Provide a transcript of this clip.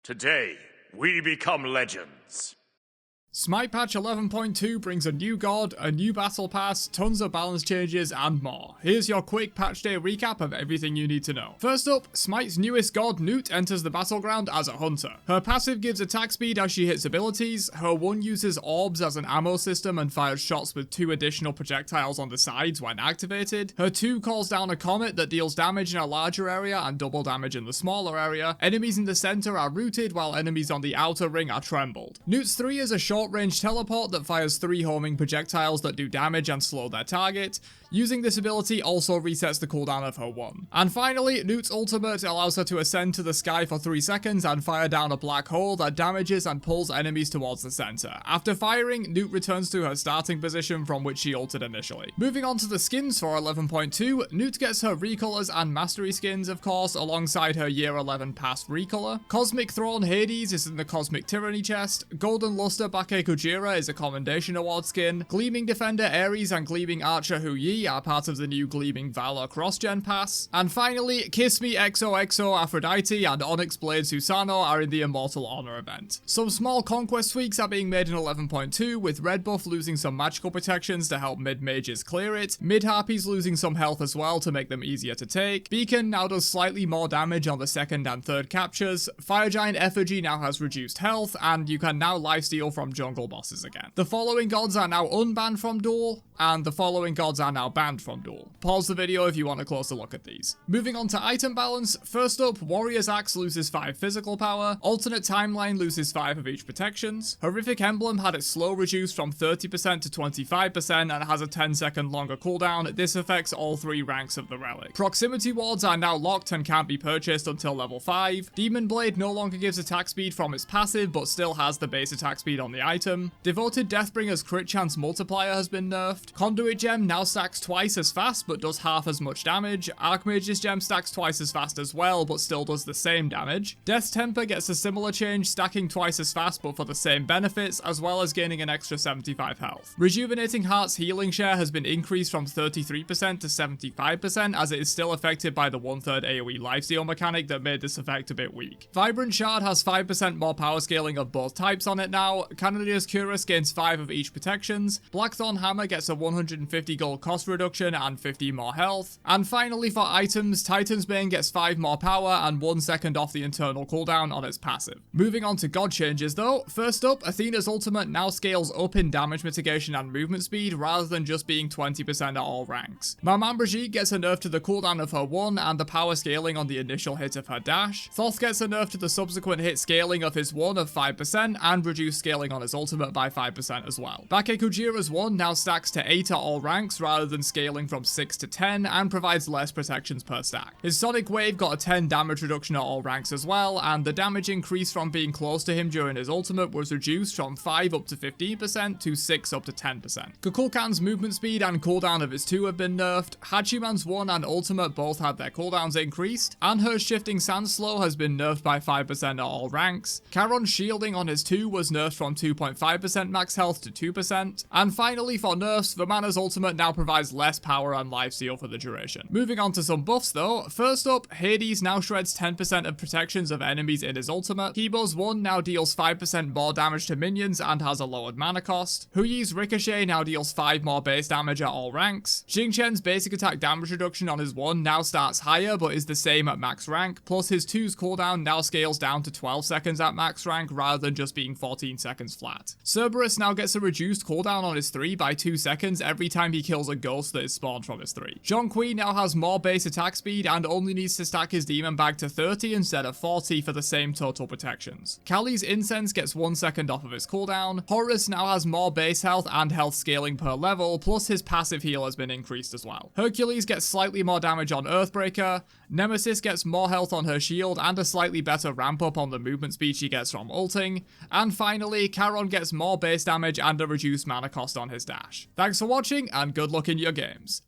Today, we become legends. Smite patch 11.2 brings a new god, a new battle pass, tons of balance changes, and more. Here's your quick patch day recap of everything you need to know. First up, Smite's newest god, Newt, enters the battleground as a hunter. Her passive gives attack speed as she hits abilities, her 1 uses orbs as an ammo system and fires shots with 2 additional projectiles on the sides when activated, her 2 calls down a comet that deals damage in a larger area and double damage in the smaller area, enemies in the center are rooted while enemies on the outer ring are trembled. Newt's 3 is a short-range teleport that fires 3 homing projectiles that do damage and slow their target. Using this ability also resets the cooldown of her 1. And finally, Newt's ultimate allows her to ascend to the sky for 3 seconds and fire down a black hole that damages and pulls enemies towards the center. After firing, Newt returns to her starting position from which she ulted initially. Moving on to the skins for 11.2, Newt gets her recolors and mastery skins, of course, alongside her year 11 pass recolor. Cosmic Throne Hades is in the Cosmic Tyranny chest, Golden Luster Bake Kujira is a Commendation Award skin, Gleaming Defender Ares and Gleaming Archer Hu Yi are part of the new Gleaming Valor cross-gen pass, and finally, Kiss Me XOXO Aphrodite and Onyx Blade Susano are in the Immortal Honor event. Some small Conquest tweaks are being made in 11.2, with Red Buff losing some magical protections to help mid-mages clear it, mid-harpies losing some health as well to make them easier to take, Beacon now does slightly more damage on the 2nd and 3rd captures, Fire Giant Effigy now has reduced health, and you can now lifesteal from jungle bosses again. The following gods are now unbanned from duel, and the following gods are now banned from duel. Pause the video if you want a closer look at these. Moving on to item balance, first up, Warrior's Axe loses 5 physical power, Alternate Timeline loses 5 of each protections, Horrific Emblem had its slow reduced from 30% to 25% and has a 10-second longer cooldown. This affects all 3 ranks of the relic. Proximity wards are now locked and can't be purchased until level 5, Demon Blade no longer gives attack speed from its passive but still has the base attack speed on the item, Devoted Deathbringer's crit chance multiplier has been nerfed, Conduit Gem now stacks twice as fast but does half as much damage, Archmage's Gem stacks twice as fast as well but still does the same damage, Death's Temper gets a similar change, stacking twice as fast but for the same benefits, as well as gaining an extra 75 health. Rejuvenating Heart's healing share has been increased from 33% to 75% as it is still affected by the 1/3 AoE lifesteal mechanic that made this effect a bit weak. Vibrant Shard has 5% more power scaling of both types on it now, Canonier's Cuirass gains 5 of each protections, Blackthorn Hammer gets a 150 gold cost reduction and 50 more health, and finally for items, Titan's Bane gets 5 more power and 1 second off the internal cooldown on its passive. Moving on to god changes though, first up, Athena's ultimate now scales up in damage mitigation and movement speed rather than just being 20% at all ranks. Maman Brigitte gets a nerf to the cooldown of her 1 and the power scaling on the initial hit of her dash, Thoth gets a nerf to the subsequent hit scaling of his 1 of 5% and reduced scaling on his ultimate by 5% as well. Bake Kujira's 1 now stacks to 8 at all ranks rather than scaling from 6 to 10 and provides less protections per stack. His Sonic Wave got a 10 damage reduction at all ranks as well, and the damage increase from being close to him during his ultimate was reduced from 5 up to 15% to 6 up to 10%. Kukulkan's movement speed and cooldown of his 2 have been nerfed, Hachiman's 1 and ultimate both had their cooldowns increased, and her Shifting Sand Slow has been nerfed by 5% at all ranks, Charon's shielding on his 2 was nerfed from 2.5% max health to 2%, and finally for nerfs, Vamana's ultimate now provides less power and lifesteal for the duration. Moving on to some buffs though, first up, Hades now shreds 10% of protections of enemies in his ultimate, Kibo's 1 now deals 5% more damage to minions and has a lowered mana cost, Hu Yi's Ricochet now deals 5 more base damage at all ranks, Xing Chen's basic attack damage reduction on his 1 now starts higher but is the same at max rank, plus his 2's cooldown now scales down to 12 seconds at max rank rather than just being 14 seconds flat. Cerberus now gets a reduced cooldown on his 3 by 2 seconds every time he kills a ghost that is spawned from his 3. Zhonghui now has more base attack speed and only needs to stack his demon bag to 30 instead of 40 for the same total protections. Kali's Incense gets 1 second off of his cooldown, Horus now has more base health and health scaling per level, plus his passive heal has been increased as well. Hercules gets slightly more damage on Earthbreaker, Nemesis gets more health on her shield and a slightly better ramp up on the movement speed she gets from ulting, and finally Charon gets more base damage and a reduced mana cost on his dash. Thanks for watching and good luck in your games.